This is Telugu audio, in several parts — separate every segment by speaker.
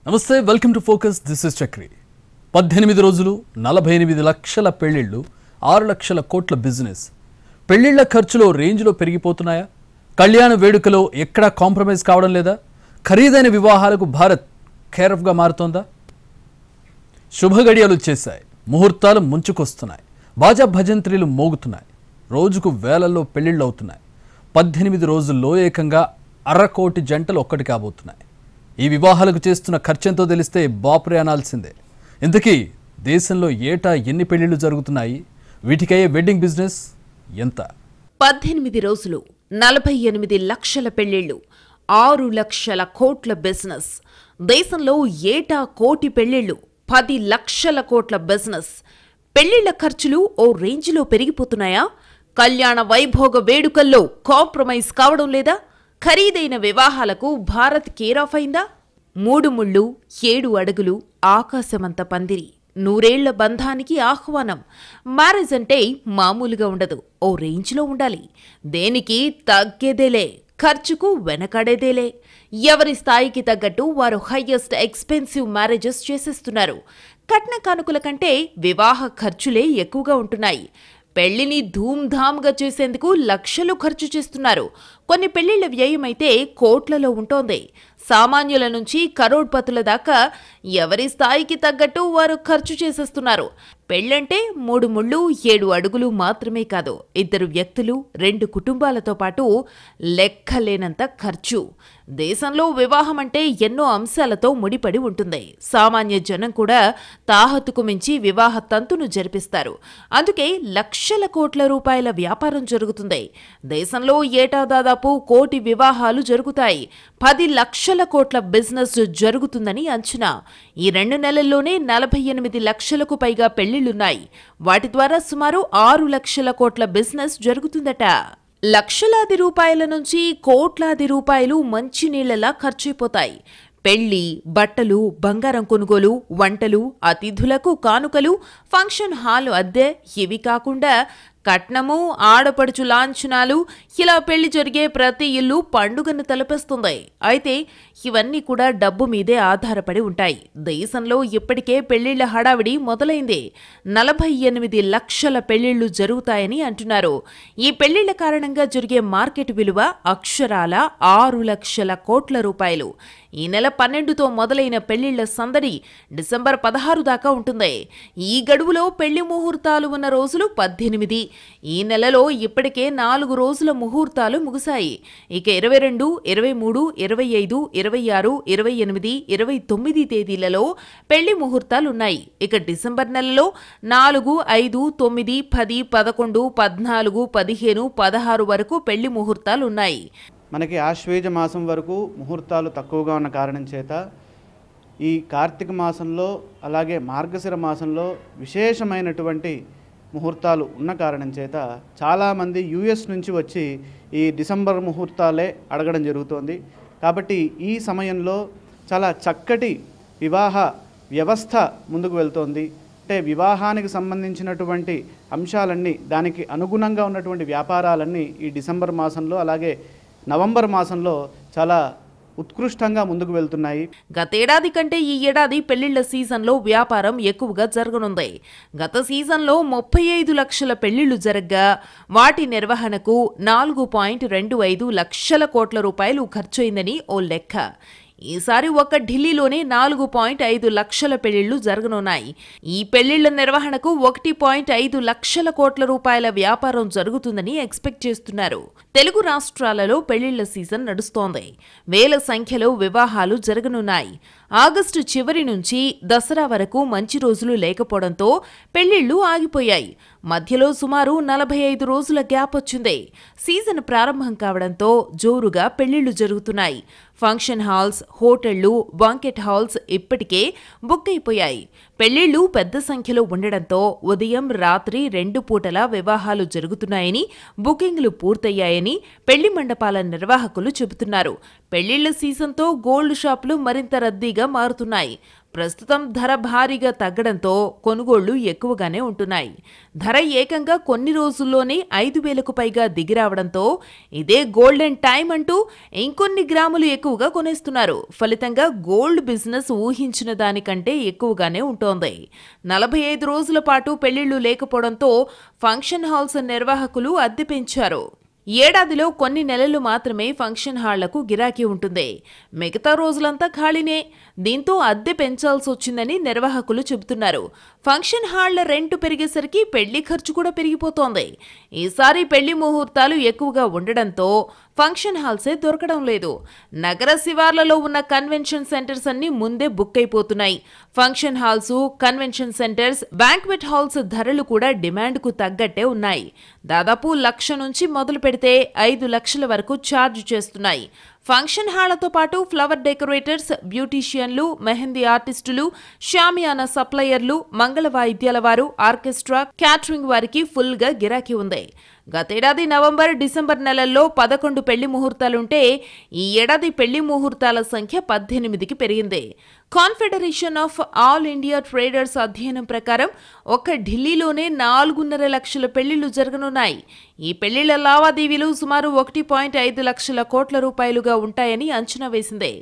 Speaker 1: నమస్తే welcome to focus this is Chakri 18 రోజులు 48 లక్షల పెళ్లిళ్ళు 6 లక్షల కోట్ల బిజినెస్ పెళ్లిళ్ళ ఖర్చులో రేంజ్లో పెరిగిపోతున్నాయా కళ్యాణ వేడుకలో ఎక్కడా కాంప్రమైజ్ కావడం లేదా ఖరీదైన వివాహాలకు భారత్ కేరఫ్గా మారుతోందా శుభగడియలు చేశాయి ముహూర్తాలు ముంచుకొస్తున్నాయి బాజా భజంత్రీలు మోగుతున్నాయి రోజుకు వేలల్లో పెళ్లిళ్ళు అవుతున్నాయి 18 రోజుల్లో ఏకంగా 1/2 కోటి జంటలు ఒక్కటి కాబోతున్నాయి ఈ వివాహాలకు చేస్తున్న ఖర్చెంతో తెలిస్తే బాపురే అనాల్సిందే ఇంతకీ దేశంలో ఏటా ఎన్ని పెళ్లిళ్ళు జరుగుతున్నాయి వీటికయ్యే వెడ్డింగ్ బిజినెస్ ఎంత
Speaker 2: 18 రోజులు 48 లక్షల పెళ్లిళ్ళు 6 లక్షల కోట్ల బిజినెస్ దేశంలో ఏటా కోటి పెళ్లిళ్ళు 10 లక్షల కోట్ల బిజినెస్ పెళ్లిళ్ల ఖర్చులు ఓ రేంజ్లో పెరిగిపోతున్నాయా కళ్యాణ వైభోగ వేడుకల్లో కాంప్రమైజ్ కావడం లేదా ఖరీదైన వివాహాలకు భారత్ కేరాఫ్ అయిందా 3 ముళ్ళు 7 అడుగులు ఆకాశమంత పందిరి నూరేళ్ల బంధానికి ఆహ్వానం మ్యారేజ్ అంటే మామూలుగా ఉండదు ఓ రేంజ్లో ఉండాలి దేనికి తగ్గేదేలే ఖర్చుకు వెనకాడేదేలే ఎవరి స్థాయికి తగ్గట్టు వారు హైయెస్ట్ ఎక్స్పెన్సివ్ మ్యారేజెస్ చేసేస్తున్నారు కట్న కానుకల కంటే వివాహ ఖర్చులే ఎక్కువగా ఉంటున్నాయి పెళ్లిని ధూమ్ధామ్గా చేసేందుకు లక్షలు ఖర్చు చేస్తున్నారు కొన్ని పెళ్లిళ్ల వ్యయమైతే కోట్లలో ఉంటోంది సామాన్యుల నుంచి కరోడ్పతుల దాకా ఎవరి స్థాయికి తగ్గట్టు వారు ఖర్చు చేసేస్తున్నారు పెళ్లంటే 3 ముళ్ళు 7 అడుగులు మాత్రమే కాదు 2 వ్యక్తులు 2 కుటుంబాలతో పాటు లెక్కలేనంత ఖర్చు దేశంలో వివాహం అంటే ఎన్నో అంశాలతో ముడిపడి ఉంటుంది సామాన్య జనం కూడా తాహతుకు మించి వివాహ తంతును జరిపిస్తారు అందుకే లక్షల కోట్ల రూపాయల వ్యాపారం జరుగుతుంది దేశంలో ఏటా దాదాపు 1 కోటి వివాహాలు జరుగుతాయి 10 లక్షల కోట్ల బిజినెస్ జరుగుతుందని అంచనా ఈ 2 నెలల్లోనే 48 లక్షలకు పైగా పెళ్లిళ్లున్నాయి వాటి ద్వారా సుమారు 6 లక్షల కోట్ల బిజినెస్ జరుగుతుందట లక్షలాది రూపాయల నుంచి కోట్లాది రూపాయలు మంచినీళ్లలా ఖర్చయిపోతాయి పెళ్లి బట్టలు బంగారం కొనుగోలు వంటలు అతిథులకు కానుకలు ఫంక్షన్ హాల్ అద్దె ఇవి కాకుండా కట్నము ఆడపడుచు లాంఛనాలు ఇలా పెళ్లి జరిగే ప్రతి ఇల్లు పండుగను తలపిస్తుంది అయితే ఇవన్నీ కూడా డబ్బు మీదే ఆధారపడి ఉంటాయి దేశంలో ఇప్పటికే పెళ్లిళ్ల హడావిడి మొదలైంది 48 లక్షల పెళ్లిళ్లు జరుగుతాయని అంటున్నారు ఈ పెళ్లిళ్ల కారణంగా జరిగే మార్కెట్ విలువ అక్షరాల 6 లక్షల కోట్ల రూపాయలు ఈ నెల 12తో మొదలైన పెళ్లిళ్ల సందడి డిసెంబర్ 16 దాకా ఉంటుంది ఈ గడువులో పెళ్లి ముహూర్తాలు ఉన్న రోజులు 18 ఈ నెలలో ఇప్పటికే 4 రోజుల ముహూర్తాలు ముగిశాయి ఇక 22, 23, 25, 26, 28, 29 తేదీలలో పెళ్లి ముహూర్తాలున్నాయి ఇక డిసెంబర్ నెలలో 4, 5, 9, 10, 11, 14, 15, 16 వరకు పెళ్లి ముహూర్తాలున్నాయి
Speaker 3: మనకి ఆశ్వేజ మాసం వరకు ముహూర్తాలు తక్కువగా ఉన్న కారణం చేత ఈ కార్తీక మాసంలో అలాగే మార్గశిర మాసంలో విశేషమైనటువంటి ముహూర్తాలు ఉన్న కారణం చేత చాలామంది యుఎస్ నుంచి వచ్చి ఈ డిసెంబర్ ముహూర్తాలే అడగడం జరుగుతోంది కాబట్టి ఈ సమయంలో చాలా చక్కటి వివాహ వ్యవస్థ ముందుకు వెళ్తోంది అంటే వివాహానికి సంబంధించినటువంటి అంశాలన్నీ దానికి అనుగుణంగా ఉన్నటువంటి వ్యాపారాలన్నీ ఈ డిసెంబర్ మాసంలో అలాగే నవంబర్ మాసంలో చాలా ఉత్కృష్టంగా ముందుకు వెళ్తున్నాయి
Speaker 2: గతేడాది కంటే ఈ ఏడాది పెళ్లిళ్ల సీజన్లో వ్యాపారం ఎక్కువగా జరగనుంది గత సీజన్లో 35 లక్షల పెళ్లిళ్లు జరగ్గా వాటి నిర్వహణకు 4.25 లక్షల కోట్ల రూపాయలు ఖర్చయిందని ఓ లెక్క ఈసారి ఒక్క ఢిల్లీలోనే 4.5 లక్షల పెళ్లిళ్లు జరగనున్నాయి ఈ పెళ్లిళ్ల నిర్వహణకు 1.5 లక్షల కోట్ల రూపాయల వ్యాపారం జరుగుతుందని ఎక్స్పెక్ట్ చేస్తున్నారు తెలుగు రాష్ట్రాలలో పెళ్లిళ్ల సీజన్ నడుస్తోంది వేల సంఖ్యలో వివాహాలు జరగనున్నాయి ఆగస్టు చివరి నుంచి దసరా వరకు మంచి రోజులు లేకపోవడంతో పెళ్లిళ్లు ఆగిపోయాయి మధ్యలో సుమారు 45 రోజుల గ్యాప్ వచ్చింది సీజన్ ప్రారంభం కావడంతో జోరుగా పెళ్లిళ్లు జరుగుతున్నాయి ఫంక్షన్ హాల్స్ హోటళ్లు బాంకెట్ హాల్స్ ఇప్పటికే బుక్ అయిపోయాయి పెళ్లిళ్లు పెద్ద సంఖ్యలో ఉండడంతో ఉదయం రాత్రి 2 పూటలా వివాహాలు జరుగుతున్నాయని బుకింగ్లు పూర్తయ్యాయని పెళ్లి మండపాల నిర్వాహకులు చెబుతున్నారు పెళ్లిళ్ల సీజన్తో గోల్డ్ షాపులు మరింత రద్దీగా మారుతున్నాయి ప్రస్తుతం ధర భారీగా తగ్గడంతో కొనుగోళ్లు ఎక్కువగానే ఉంటున్నాయి. ధర ఏకంగా కొన్ని రోజుల్లోనే 5,000కు పైగా దిగిరావడంతో ఇదే గోల్డెన్ టైం అంటూ ఇంకొన్ని గ్రాములు ఎక్కువగా కొనేస్తున్నారు. ఫలితంగా గోల్డ్ బిజినెస్ ఊహించిన దానికంటే ఎక్కువగానే ఉంటోంది. 45 రోజుల పాటు పెళ్లిళ్లు లేకపోవడంతో ఫంక్షన్ హాల్స్ నిర్వాహకులు అద్దె పెంచారు. ఏడాదిలో కొన్ని నెలలు మాత్రమే ఫంక్షన్ హాళ్లకు గిరాకీ ఉంటుంది. మిగతా రోజులంతా ఖాళీనే. దీంతో అద్దె పెంచాల్సి వచ్చిందని నిర్వాహకులు చెబుతున్నారు. ఫంక్షన్ హాళ్ల రెంటు పెరిగేసరికి పెళ్లి ఖర్చు కూడా పెరిగిపోతోంది. ఈసారి పెళ్లి ముహూర్తాలు ఎక్కువగా ఉండడంతో ఫంక్షన్ హాల్సే దొరకడం లేదు. నగర శివార్లలో ఉన్న కన్వెన్షన్ సెంటర్స్ అన్ని ముందే బుక్ అయిపోతున్నాయి. Function halls, convention centres, banquet halls ధరలు కూడా డిమాండ్కు తగ్గట్టే ఉన్నాయి. దాదాపు 1,00,000 నుంచి మొదలు పెడితే 5 లక్షల వరకు ఛార్జ్ చేస్తున్నాయి. ఫంక్షన్ హాళ్లతో పాటు ఫ్లవర్ డెకరేటర్స్, బ్యూటీషియన్లు, మెహందీ ఆర్టిస్టులు, షామియానా సప్లయర్లు, మంగళ వాయిద్యాల వారు, ఆర్కెస్ట్రా, క్యాటరింగ్ వారికి ఫుల్గా గిరాకీ ఉంది. గతేడాది నవంబర్, డిసెంబర్ నెలల్లో 11 పెళ్లి ముహూర్తాలుంటే ఈ ఏడాది పెళ్లి ముహూర్తాల సంఖ్య 18కి పెరిగింది. Confederation of all India traders అధ్యయనం ప్రకారం ఒక్క ఢిల్లీలోనే 4.5 లక్షల పెళ్లిళ్లు జరగనున్నాయి. ఈ పెళ్లిళ్ల లావాదేవీలు సుమారు 1.5 లక్షల కోట్ల రూపాయలుగా ఉంటాయని అంచనా వేసింది.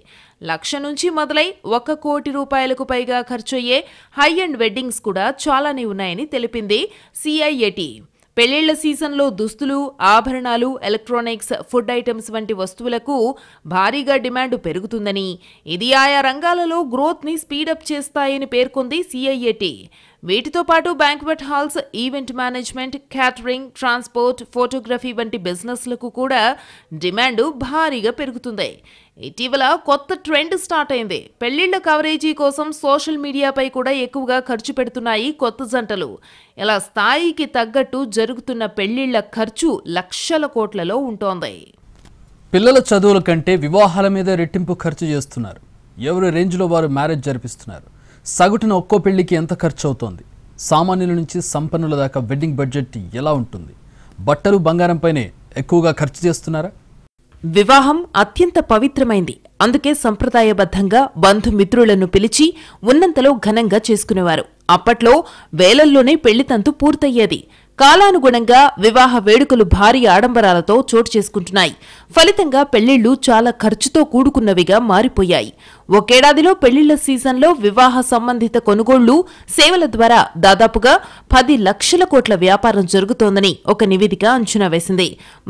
Speaker 2: 1,00,000 నుంచి మొదలై 1 కోటి రూపాయలకు పైగా ఖర్చయ్యే హై అండ్ వెడ్డింగ్స్ కూడా చాలానే ఉన్నాయని తెలిపింది CIAT. పెళ్లిళ్ల సీజన్లో దుస్తులు, ఆభరణాలు, ఎలక్ట్రానిక్స్, ఫుడ్ ఐటమ్స్ వంటి వస్తువులకు భారీగా డిమాండ్ పెరుగుతుందని, ఇది ఆయా రంగాలలో గ్రోత్ని స్పీడప్ చేస్తాయని పేర్కొంది CIAT. వీటితో పాటు banquet halls, event management, catering, transport, photography వంటి బిజినెస్లకు కూడా డిమాండ్ భారీగా పెరుగుతుంది. ఇటీవల కొత్త ట్రెండ్ స్టార్ట్ అయింది. పెళ్లిళ్ల కవరేజీ కోసం సోషల్ మీడియాపై కూడా ఎక్కువగా ఖర్చు పెడుతున్నాయి కొత్త జంటలు. ఇలా స్థాయికి తగ్గట్టు జరుగుతున్న పెళ్లిళ్ల ఖర్చు లక్షల కోట్లలో ఉంటోంది.
Speaker 1: పిల్లల చదువుల కంటే వివాహాల మీద రెట్టింపు ఖర్చు చేస్తున్నారు. ఎవరి రేంజ్లో వారు మ్యారేజ్ జరిపిస్తున్నారు. సగటున ఒక్కో పెళ్లికి ఎంత ఖర్చు అవుతోంది? సామాన్యుల నుంచి సంపన్నుల దాకా వెడ్డింగ్ బడ్జెట్ ఎలా ఉంటుంది? బట్టలు, బంగారంపైనే ఎక్కువగా ఖర్చు చేస్తున్నారా?
Speaker 2: వివాహం అత్యంత పవిత్రమైంది. అందుకే సంప్రదాయబద్ధంగా బంధుమిత్రులను పిలిచి ఉన్నంతలో ఘనంగా చేసుకునేవారు. అప్పట్లో వేలల్లోనే పెళ్లితంతు పూర్తయ్యేది. కాలానుగుణంగా వివాహ వేడుకలు భారీ ఆడంబరాలతో చోటు చేసుకుంటున్నాయి. ఫలితంగా పెళ్లిళ్లు చాలా ఖర్చుతో కూడుకున్నవిగా మారిపోయాయి. ఒకేడాదిలో పెళ్లిళ్ల సీజన్లో వివాహ సంబంధిత కొనుగోళ్లు, సేవల ద్వారా దాదాపుగా 10 లక్షల కోట్ల వ్యాపారం జరుగుతోందని ఒక నివేదిక అంచనా వేసింది.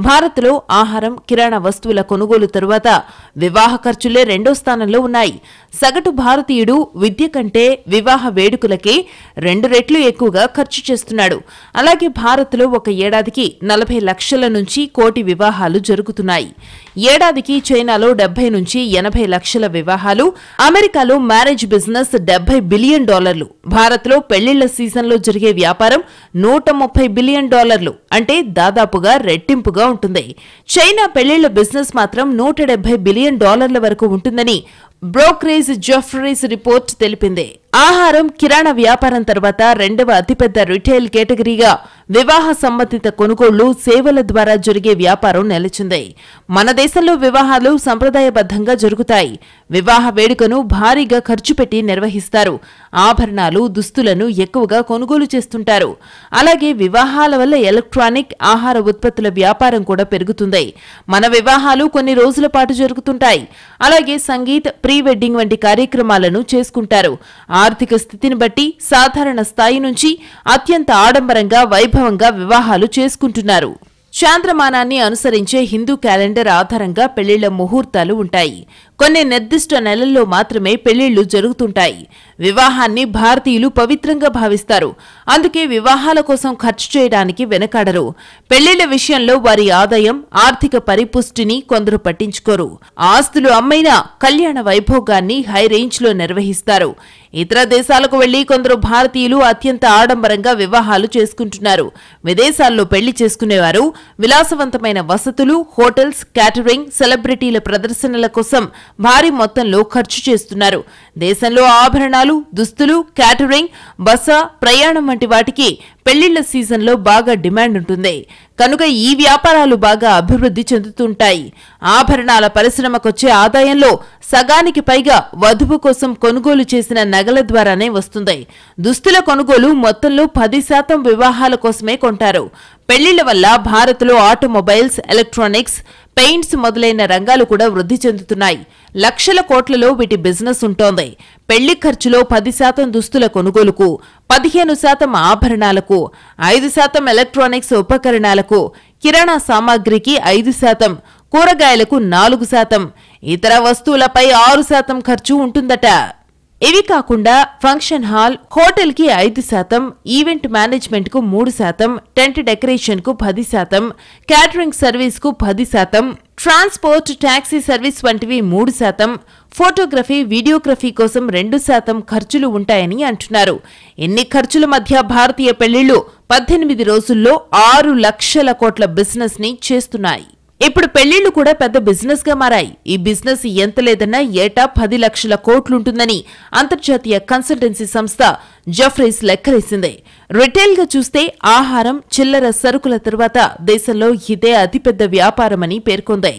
Speaker 2: భారత్లో ఆహారం, కిరాణా వస్తువుల కొనుగోలు తరువాత వివాహ ఖర్చులే 2వ స్థానంలో ఉన్నాయి. సగటు భారతీయుడు విద్య కంటే వివాహ వేడుకలకే 2 రెట్లు ఎక్కువగా ఖర్చు చేస్తున్నాడు. అలాగే భారత్లో ఒక ఏడాదికి 40 లక్షల నుంచి కోటి వివాహాలు జరుగుతున్నాయి. ఏడాదికి చైనాలో 70 నుంచి 80 లక్షల వివాహాలు, అమెరికాలో మ్యారేజ్ బిజినెస్ $70 బిలియన్. భారత్లో పెళ్లిళ్ల సీజన్లో జరిగే వ్యాపారం $130 బిలియన్, అంటే దాదాపుగా రెట్టింపుగా ఉంటుంది. చైనా పెళ్లిళ్ల బిజినెస్ మాత్రం $170 బిలియన్ వరకు ఉంటుందని బ్రోకరేజ్ జెఫ్రీస్ రిపోర్ట్ తెలిపింది. ఆహారం, కిరాణా వ్యాపారం తర్వాత 2వ అతిపెద్ద రిటైల్ కేటగిరీగా వివాహ సంబంధిత కొనుగోళ్లు, సేవల ద్వారా జరిగే వ్యాపారం నిలిచింది. మన దేశంలో వివాహాలు సంప్రదాయబద్ధంగా జరుగుతాయి. వివాహ వేడుకను భారీగా ఖర్చు పెట్టి నిర్వహిస్తారు. ఆభరణాలు, దుస్తులను ఎక్కువగా కొనుగోలు చేస్తుంటారు. అలాగే వివాహాల వల్ల ఎలక్ట్రానిక్, ఆహార ఉత్పత్తుల వ్యాపారం కూడా పెరుగుతుంది. మన వివాహాలు కొన్ని రోజుల పాటు జరుగుతుంటాయి. అలాగే సంగీత్, ప్రీ వెడ్డింగ్ వంటి కార్యక్రమాలను చేసుకుంటారు. ఆర్థిక స్థితిని బట్టి సాధారణ స్థాయి నుంచి అత్యంత ఆడంబరంగా, వైభవంగా వివాహాలు చేసుకుంటున్నారు. చాంద్రమానాన్ని అనుసరించే హిందూ క్యాలెండర్ ఆధారంగా పెళ్లిళ్ల ముహూర్తాలు ఉంటాయి. కొన్ని నిర్దిష్ట నెలల్లో మాత్రమే పెళ్లిళ్లు జరుగుతుంటాయి. వివాహాన్ని భారతీయులు పవిత్రంగా భావిస్తారు. అందుకే వివాహాల కోసం ఖర్చు చేయడానికి వెనకాడరు. పెళ్లిళ్ల విషయంలో వారి ఆదాయం, ఆర్థిక పరిపుష్టిని కొందరు పట్టించుకోరు. ఆస్తులు అమ్మైనా కళ్యాణ వైభోగాన్ని హై రేంజ్లో నిర్వహిస్తారు. ఇతర దేశాలకు వెళ్లి కొందరు భారతీయులు అత్యంత ఆడంబరంగా వివాహాలు చేసుకుంటున్నారు. విదేశాల్లో పెళ్లి చేసుకునేవారు విలాసవంతమైన వసతులు, హోటల్స్, క్యాటరింగ్, సెలబ్రిటీల ప్రదర్శనల కోసం భారీ మొత్తంలో ఖర్చు చేస్తున్నారు. దేశంలో ఆభరణాలు, వస్త్రాలు, దుస్తులు, క్యాటరింగ్, బస, ప్రయాణం వంటి వాటికి పెళ్లిళ్ల సీజన్లో బాగా డిమాండ్ ఉంటుంది. కనుక ఈ వ్యాపారాలు బాగా అభివృద్ధి చెందుతుంటాయి. ఆభరణాల పరిశ్రమకొచ్చే ఆదాయంలో సగానికి పైగా వధువు కోసం కొనుగోలు చేసిన నగల ద్వారానే వస్తుంది. దుస్తుల కొనుగోలు మొత్తంలో 10% వివాహాల కోసమే కొంటారు. పెళ్లిళ్ల వల్ల భారత్లో ఆటోమొబైల్స్, ఎలక్ట్రానిక్స్, పెయింట్స్ మొదలైన రంగాలు కూడా వృద్ధి చెందుతున్నాయి. లక్షల కోట్లలో వీటి బిజినెస్ ఉంటోంది. పెళ్లి ఖర్చులో 10% దుస్తుల కొనుగోలుకు, 15% ఆభరణాలకు, 5% ఎలక్ట్రానిక్స్ ఉపకరణాలకు, కిరాణా సామాగ్రికి 5%, కూరగాయలకు 4%, ఇతర వస్తువులపై 6% ఖర్చు ఉంటుందట. ఇవి కాకుండా ఫంక్షన్ హాల్, హోటల్ కి 5%, ఈవెంట్ మేనేజ్మెంట్ కు 3%, టెంట్ డెకరేషన్ కు 10%, క్యాటరింగ్ సర్వీస్ కు 10%, ట్రాన్స్పోర్ట్, టాక్సీ సర్వీస్ వంటివి 3%, ఫోటోగ్రఫీ, వీడియోగ్రఫీ కోసం 2% ఖర్చులు ఉంటాయని అంటున్నారు. ఇన్ని ఖర్చుల మధ్య భారతీయ పెళ్లిళ్లు 18 రోజుల్లో 6 లక్షల కోట్ల బిజినెస్ ని చేస్తున్నాయి. ఇప్పుడు పెళ్లిళ్లు కూడా పెద్ద బిజినెస్ గా మారాయి. ఈ బిజినెస్ ఎంత లేదన్నా ఏటా 10 లక్షల కోట్లుంటుందని అంతర్జాతీయ కన్సల్టెన్సీ సంస్థ జెఫ్రీస్ లెక్కలేసింది. రిటైల్ గా చూస్తే ఆహారం, చిల్లర సరుకుల తర్వాత దేశంలో ఇదే అతిపెద్ద వ్యాపారమని పేర్కొంది.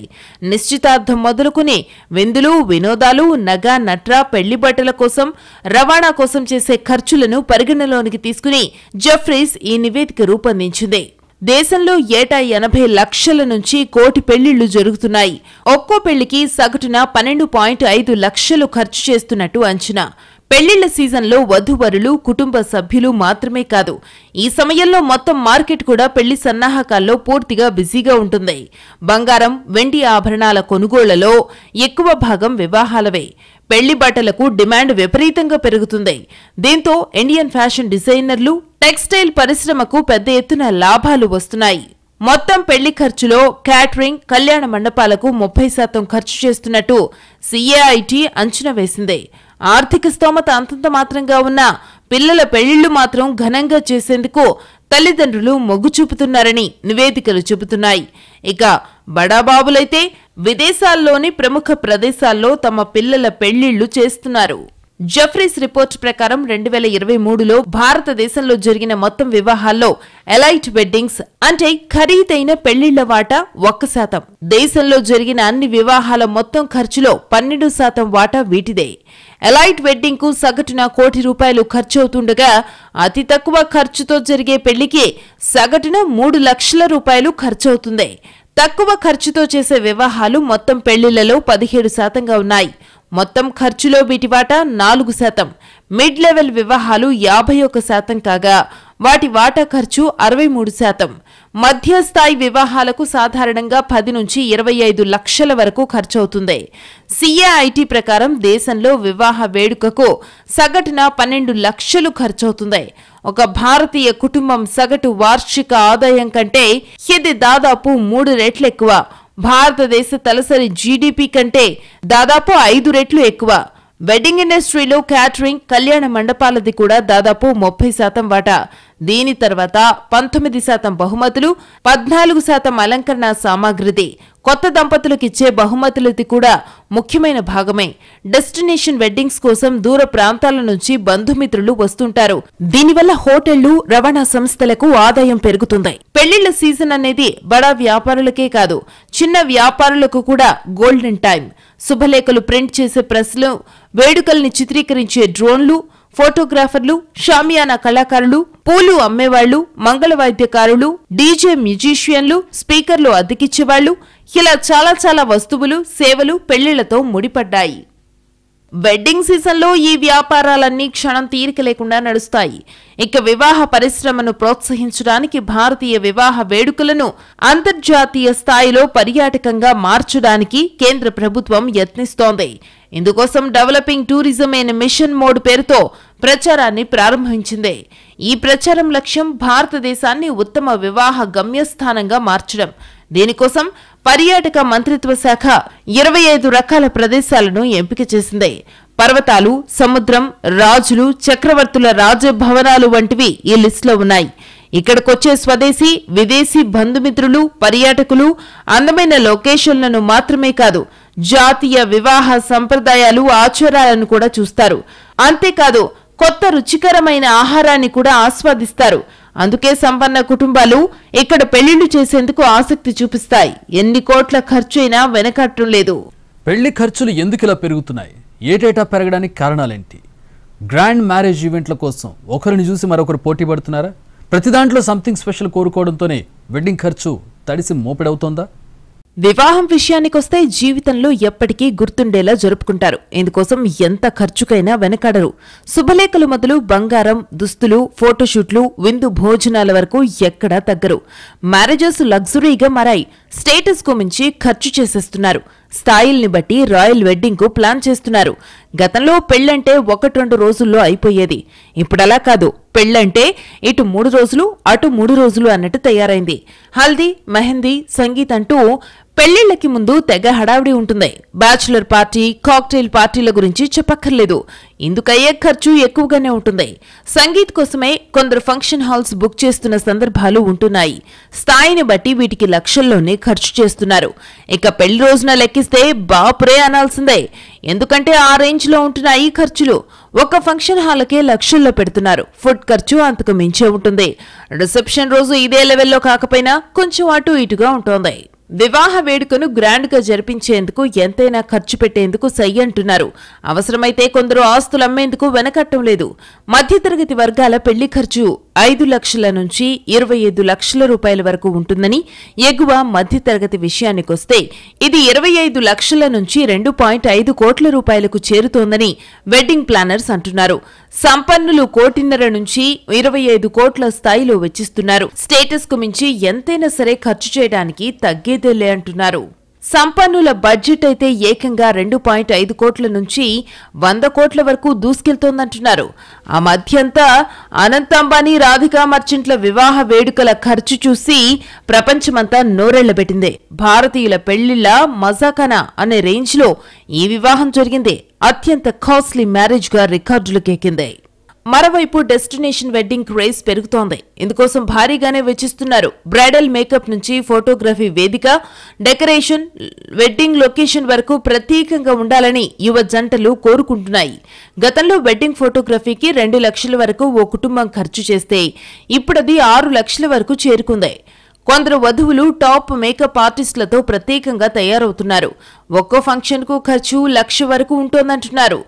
Speaker 2: నిశ్చితార్థం మొదలుకుని విందులు, వినోదాలు, నగ, నట్ర, పెళ్లి బట్టల కోసం, రవాణా కోసం చేసే ఖర్చులను పరిగణలోనికి తీసుకుని జెఫ్రీస్ ఈ నివేదిక రూపొందించింది. దేశంలో ఏటా 80 లక్షల నుంచి 1 కోటి పెళ్లిళ్లు జరుగుతున్నాయి. ఒక్కో పెళ్లికి సగటున 12.5 లక్షలు ఖర్చు చేస్తున్నట్టు అంచనా. పెళ్లిళ్ల సీజన్లో వధూవరులు, కుటుంబ సభ్యులు మాత్రమే కాదు, ఈ సమయంలో మొత్తం మార్కెట్ కూడా పెళ్లి సన్నాహకాల్లో పూర్తిగా బిజీగా ఉంటుంది. బంగారం, వెండి ఆభరణాల కొనుగోళ్లలో ఎక్కువ భాగం వివాహాలవే. పెళ్లి బట్టలకు డిమాండ్ విపరీతంగా పెరుగుతుంది. దీంతో ఇండియన్ ఫ్యాషన్ డిజైనర్లు, టెక్స్టైల్ పరిశ్రమకు పెద్ద ఎత్తున లాభాలు వస్తున్నాయి. మొత్తం పెళ్లి ఖర్చులో క్యాటరింగ్, కళ్యాణ మండపాలకు 30% ఖర్చు చేస్తున్నట్టు సిఏఐటి అంచనా వేసింది. ఆర్థిక స్తోమత అంతంత మాత్రంగా ఉన్న పిల్లల పెళ్లిళ్లు మాత్రం ఘనంగా చేసేందుకు తల్లిదండ్రులు మొగ్గు చూపుతున్నారని నివేదికలు చెబుతున్నాయి. ఇక బడాబాబులైతే విదేశాల్లోని ప్రముఖ ప్రదేశాల్లో తమ పిల్లల పెళ్లిళ్లు చేస్తున్నారు. జెఫ్రీస్ రిపోర్ట్ ప్రకారం 2023లో భారతదేశంలో జరిగిన మొత్తం వివాహాల్లో ఎలైట్ వెడ్డింగ్స్ అంటే ఖరీదైన పెళ్లిళ్ల వాటా 1%. దేశంలో జరిగిన అన్ని వివాహాల మొత్తం ఖర్చులో 12% వాటా వీటిదే. ఎలైట్ వెడ్డింగ్ కు సగటున ₹1 కోటి ఖర్చవుతుండగా అతి తక్కువ ఖర్చుతో జరిగే పెళ్లికి సగటున ₹3 లక్షల ఖర్చవుతుంది. తక్కువ ఖర్చుతో చేసే వివాహాలు మొత్తం పెళ్లిళ్లలో 17%గా ఉన్నాయి. మొత్తం ఖర్చులో వీటి వాటా 4%. మిడ్ లెవెల్ వివాహాలు 51% కాగా వాటి వాటా ఖర్చు 63%. మధ్యస్థాయి వివాహాలకు సాధారణంగా 10 నుంచి 25 లక్షల వరకు ఖర్చవుతుంది. సిఏఐటి ప్రకారం దేశంలో వివాహ వేడుకకు సగటున 12 లక్షలు ఖర్చవుతుంది. ఒక భారతీయ కుటుంబం సగటు వార్షిక ఆదాయం కంటే ఇది దాదాపు 3 రెట్లు ఎక్కువ. భారతదేశ తలసరి జీడీపీ కంటే దాదాపు 5 రెట్లు ఎక్కువ. వెడ్డింగ్ ఇండస్ట్రీలో క్యాటరింగ్, కళ్యాణ మండపాలది కూడా దాదాపు 30% వాటా. దీని తర్వాత 19% బహుమతులు, 14% అలంకరణ సామాగ్రిది. కొత్త దంపతులకిచ్చే బహుమతులది కూడా ముఖ్యమైన భాగమే. డెస్టినేషన్ వెడ్డింగ్స్ కోసం దూర ప్రాంతాల నుంచి బంధుమిత్రులు వస్తుంటారు. దీనివల్ల హోటళ్లు, రవాణా సంస్థలకు ఆదాయం పెరుగుతుంది. పెళ్లిళ్ల సీజన్ అనేది బడా వ్యాపారులకే కాదు, చిన్న వ్యాపారులకు కూడా గోల్డెన్ టైం. శుభలేఖలు ప్రింట్ చేసే ప్రెస్లు, వేడుకల్ని చిత్రీకరించే డ్రోన్లు, ఫోటోగ్రాఫర్లు, షామియానా కళాకారులు, పూలు అమ్మేవాళ్లు, మంగళవాద్యకారులు, డీజే మ్యూజిషియన్లు, స్పీకర్లు అద్దెకిచ్చేవాళ్లు, ఇలా చాలా వస్తువులు, సేవలు పెళ్లిళ్లతో ముడిపడ్డాయి. వెడ్డింగ్ సీజన్లో ఈ వ్యాపారాలన్నీ క్షణం తీరిక లేకుండా నడుస్తాయి. ఇక వివాహ పరిశ్రమను ప్రోత్సహించడానికి భారతీయ వివాహ వేడుకలను అంతర్జాతీయ స్థాయిలో పర్యాటకంగా మార్చడానికి కేంద్ర ప్రభుత్వం యత్నిస్తోంది. ఇందుకోసం developing tourism in mission mode పేరుతో ప్రచారాన్ని ప్రారంభించింది. ఈ ప్రచారం లక్ష్యం భారతదేశాన్ని ఉత్తమ వివాహ గమ్యస్థానంగా మార్చడం. దీనికోసం పర్యాటక మంత్రిత్వ శాఖ 25 రకాల ప్రదేశాలను ఎంపిక చేసింది. పర్వతాలు, సముద్రం, రాజులు, చక్రవర్తుల రాజభవనాలు వంటివి ఈ లిస్టులో ఉన్నాయి. ఇక్కడికొచ్చే స్వదేశీ, విదేశీ బంధుమిత్రులు, పర్యాటకులు అందమైన లొకేషన్లను మాత్రమే కాదు, జాతీయ వివాహ సంప్రదాయాలు, ఆచారాలను కూడా చూస్తారు. అంతేకాదు కొత్త రుచికరమైన ఆహారాన్ని కూడా ఆస్వాదిస్తారు. అందుకే సంపన్న కుటుంబాలు ఇక్కడ పెళ్లిళ్లు చేసేందుకు ఆసక్తి చూపిస్తాయి. ఎన్ని కోట్ల ఖర్చైనా వెనకట్టం లేదు.
Speaker 1: పెళ్లి ఖర్చులు ఎందుకు ఇలా పెరుగుతున్నాయి? ఏటేటా పెరగడానికి కారణాలేంటి? గ్రాండ్ మ్యారేజ్ ఈవెంట్ల కోసం ఒకరిని చూసి మరొకరు పోటీ పడుతున్నారా? ప్రతి దాంట్లో సంథింగ్ స్పెషల్ కోరుకోవడంతోనే వెడ్డింగ్ ఖర్చు తడిసి మోపెడవుతోందా?
Speaker 2: వివాహం విషయానికొస్తే జీవితంలో ఎప్పటికీ గుర్తుండేలా జరుపుకుంటారు. ఇందుకోసం ఎంత ఖర్చుకైనా వెనకాడరు. శుభలేఖలు మొదలు బంగారం, దుస్తులు, ఫోటోషూట్లు, విందు భోజనాల వరకు ఎక్కడా తగ్గరు. మ్యారేజెస్ లగ్జరీగా మారాయి. స్టేటస్ కు మించి ఖర్చు చేసేస్తున్నారు. స్థాయిల్ని బట్టి రాయల్ వెడ్డింగ్ కు ప్లాన్ చేస్తున్నారు. గతంలో పెళ్లంటే 1-2 రోజుల్లో అయిపోయేది. ఇప్పుడలా కాదు. పెళ్లంటే ఇటు 3 రోజులు, అటు 3 రోజులు అన్నట్టు తయారైంది. హల్దీ, మెహందీ, సంగీత్ అంటూ పెళ్లిళ్లకి ముందు తెగ హడావిడి ఉంటుంది. బ్యాచులర్ పార్టీ, కాక్టైల్ పార్టీల గురించి చెప్పక్కర్లేదు. ఇందుకయ్యే ఖర్చు ఎక్కువగానే ఉంటుంది. సంగీత్ కోసమే కొందరు ఫంక్షన్ హాల్స్ బుక్ చేస్తున్న సందర్భాలు ఉంటున్నాయి. స్థాయిని బట్టి వీటికి లక్షల్లోనే ఖర్చు చేస్తున్నారు. ఇక పెళ్లి రోజున లెక్కిస్తే బాపురే అనాల్సిందే. ఎందుకంటే ఆ రేంజ్ లో ఉంటున్నాయి ఖర్చులు. ఒక ఫంక్షన్ హాల్కే లక్షల్లో పెడుతున్నారు. ఫుడ్ ఖర్చు అంతకు మించే ఉంటుంది. రిసెప్షన్ రోజు ఇదే లెవెల్లో కాకపోయినా కొంచెం అటు ఇటుగా ఉంటోంది. వివాహ వేడుకను గ్రాండ్ గా జరిపించేందుకు ఎంతైనా ఖర్చు పెట్టేందుకు సై అంటున్నారు. అవసరమైతే కొందరు ఆస్తులు అమ్మేందుకు వెనకట్టం లేదు. మధ్యతరగతి వర్గాల పెళ్లి ఖర్చు 5 లక్షల నుంచి 25 లక్షల రూపాయల వరకు ఉంటుందని, ఎగువ మధ్యతరగతి విషయానికొస్తే ఇది 25 లక్షల నుంచి 2.5 కోట్ల రూపాయలకు చేరుతోందని వెడ్డింగ్ ప్లానర్స్ అంటున్నారు. సంపన్నులు 1.5 నుంచి 25 కోట్ల స్థాయిలో వెచ్చిస్తున్నారు. స్టేటస్ కు మించి ఎంతైనా సరే ఖర్చు చేయడానికి తగ్గేదేలే అంటున్నారు. సంపన్నుల బడ్జెట్ అయితే ఏకంగా 2.5 కోట్ల నుంచి 100 కోట్ల వరకు దూసుకెళ్తోందంటున్నారు. ఆ మధ్యంతా అనంత్ అంబానీ, రాధికా మర్చెంట్ల వివాహ వేడుకల ఖర్చు చూసి ప్రపంచమంతా నోరెళ్లబెట్టింది. భారతీయుల పెళ్లిళ్ల మజాఖానా అనే రేంజ్ లో ఈ వివాహం జరిగింది. అత్యంత కాస్ట్లీ మ్యారేజ్ గా రికార్డులకెక్కింది. మరోవైపు డెస్టినేషన్ వెడ్డింగ్ క్రేజ్ పెరుగుతోంది. ఇందుకోసం భారీగానే వెచ్చిస్తున్నారు. బ్రైడల్ మేకప్ నుంచి ఫోటోగ్రఫీ వేదిక, డెకరేషన్, వెడ్డింగ్ లొకేషన్ వరకు ప్రత్యేకంగా ఉండాలని యువ జంటలు కోరుకుంటున్నాయి. గతంలో వెడ్డింగ్ ఫోటోగ్రఫీకి 2 లక్షల వరకు ఓ కుటుంబం ఖర్చు చేస్తే ఇప్పుడది 6 లక్షల వరకు చేరుకుంది. కొందరు వధువులు టాప్ మేకప్ ఆర్టిస్టులతో ప్రత్యేకంగా తయారవుతున్నారు. ఒక్కో ఫంక్షన్ కు ఖర్చు 1 లక్ష వరకు ఉంటోందంటున్నారు.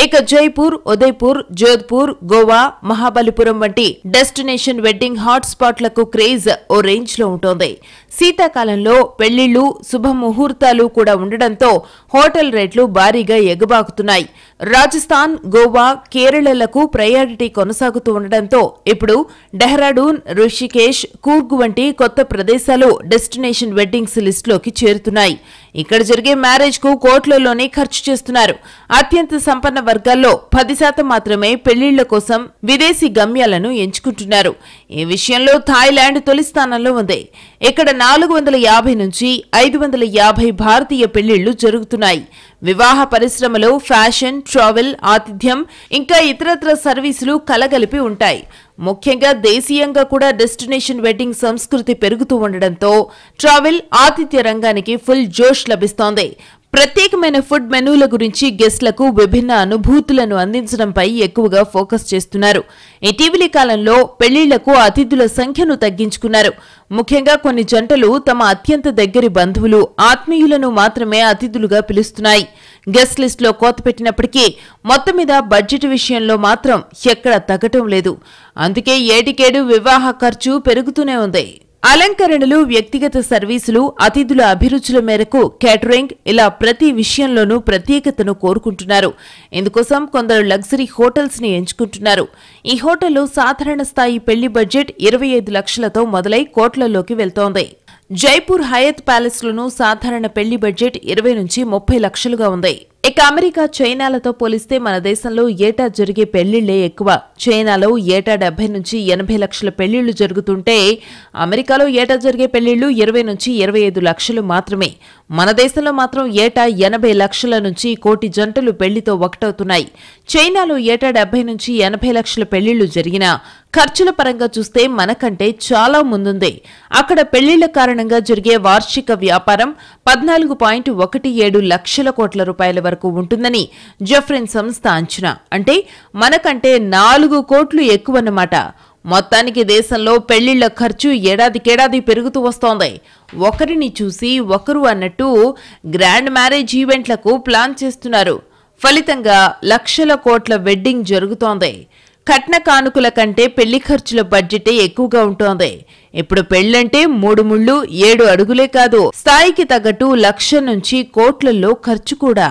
Speaker 2: ఇక జైపూర్, ఉదయ్పూర్, జోధ్పూర్, గోవా, మహాబలిపురం వంటి డెస్టినేషన్ వెడ్డింగ్ హాట్ స్పాట్లకు క్రేజ్ ఓ రేంజ్ లో ఉంటోంది. శీతాకాలంలో పెళ్లిళ్లు, శుభముహూర్తాలు కూడా ఉండడంతో హోటల్ రేట్లు భారీగా ఎగబాకుతున్నాయి. రాజస్థాన్, గోవా, కేరళలకు ప్రయారిటీ కొనసాగుతూ ఉండడంతో ఇప్పుడు డెహ్రాడూన్, రుషికేశ్, కూర్గ్ వంటి కొత్త ప్రదేశాలు డెస్టినేషన్ వెడ్డింగ్స్ లిస్టులోకి చేరుతున్నాయి. ఇక్కడ జరిగే మ్యారేజ్ కు కోట్లలోనే ఖర్చు చేస్తున్నారు. అత్యంత సంపన్న వర్గాల్లో 10% మాత్రమే పెళ్లిళ్ల కోసం విదేశీ గమ్యాలను ఎంచుకుంటున్నారు. ఈ విషయంలో థాయిలాండ్ తొలి స్థానంలో ఉంది. ఇక్కడ 450 నుంచి 550 భారతీయ పెళ్లిళ్లు జరుగుతున్నాయి. వివాహ పరిశ్రమలో ఫ్యాషన్, ట్రావెల్, ఆతిథ్యం ఇంకా ఇతరత్ర సర్వీసులు కలగలిపి ఉంటాయి. ముఖ్యంగా దేశీయంగా కూడా డెస్టినేషన్ వెడ్డింగ్ సంస్కృతి పెరుగుతూ ఉండడంతో ట్రావెల్, ఆతిథ్య రంగానికి ఫుల్ జోష్ లభిస్తోంది. ప్రత్యేకమైన ఫుడ్ మెనూల గురించి గెస్ట్లకు విభిన్న అనుభూతులను అందించడంపై ఎక్కువగా ఫోకస్ చేస్తున్నారు. ఇటీవలి కాలంలో పెళ్లిళ్లకు అతిథుల సంఖ్యను తగ్గించుకున్నారు. ముఖ్యంగా కొన్ని జంటలు తమ అత్యంత దగ్గరి బంధువులు, ఆత్మీయులను మాత్రమే అతిథులుగా పిలుస్తున్నాయి. గెస్ట్ లిస్ట్ లో కోత పెట్టినప్పటికీ మొత్తం మీద బడ్జెట్ విషయంలో మాత్రం ఎక్కడా తగ్గటం లేదు. అందుకే ఏటికేడు వివాహ ఖర్చు పెరుగుతూనే ఉంది. అలంకరణలు, వ్యక్తిగత సర్వీసులు, అతిథుల అభిరుచుల మేరకు కేటరింగ్, ఇలా ప్రతి విషయంలోనూ ప్రత్యేకతను కోరుకుంటున్నారు. ఇందుకోసం కొందరు లగ్జరీ హోటల్స్ ని ఎంచుకుంటున్నారు. ఈ హోటల్లో సాధారణ స్థాయి పెళ్లి బడ్జెట్ 25 లక్షలతో మొదలై కోట్లలోకి వెళ్తోంది. జైపూర్ హయత్ ప్యాలెస్ లోనూ సాధారణ పెళ్లి బడ్జెట్ 20 నుంచి 30 లక్షలుగా ఉంది. ఇక అమెరికా, చైనాలతో పోలిస్తే మన దేశంలో ఏటా జరిగే పెళ్లిళ్లే ఎక్కువ. చైనాలో ఏటా 70 నుంచి 80 లక్షల పెళ్లిళ్లు జరుగుతుంటే అమెరికాలో ఏటా జరిగే పెళ్లిళ్లు 20 నుంచి 25 లక్షలు మాత్రమే. మన దేశంలో మాత్రం ఏటా 80 లక్షల నుంచి 1 కోటి జంటలు పెళ్లితో ఒకటవుతున్నాయి. చైనాలో ఏటా 70 నుంచి 80 లక్షల పెళ్లిళ్లు జరిగినా ఖర్చుల పరంగా చూస్తే మనకంటే చాలా ముందుంది. అక్కడ పెళ్లిళ్ల కారణంగా జరిగే వార్షిక వ్యాపారం 14.17 లక్షల కోట్ల రూపాయల వరకు ఉంటుందని జెఫ్రిన్ సంస్థ అంచనా. అంటే మనకంటే 4 కోట్లు ఎక్కువన్నమాట. మొత్తానికి దేశంలో పెళ్లిళ్ల ఖర్చు ఏడాదికేడాది పెరుగుతూ వస్తోంది. ఒకరిని చూసి ఒకరు అన్నట్టు గ్రాండ్ మ్యారేజ్ ఈవెంట్లకు ప్లాన్ చేస్తున్నారు. ఫలితంగా లక్షల కోట్ల వెడ్డింగ్ జరుగుతోంది. కట్న కానుకల కంటే పెళ్లి ఖర్చుల బడ్జెటే ఎక్కువగా ఉంటోంది. ఇప్పుడు పెళ్లంటే 3 ముళ్ళు 7 అడుగులే కాదు, స్థాయికి తగ్గట్టు లక్ష నుంచి కోట్లలో ఖర్చు కూడా.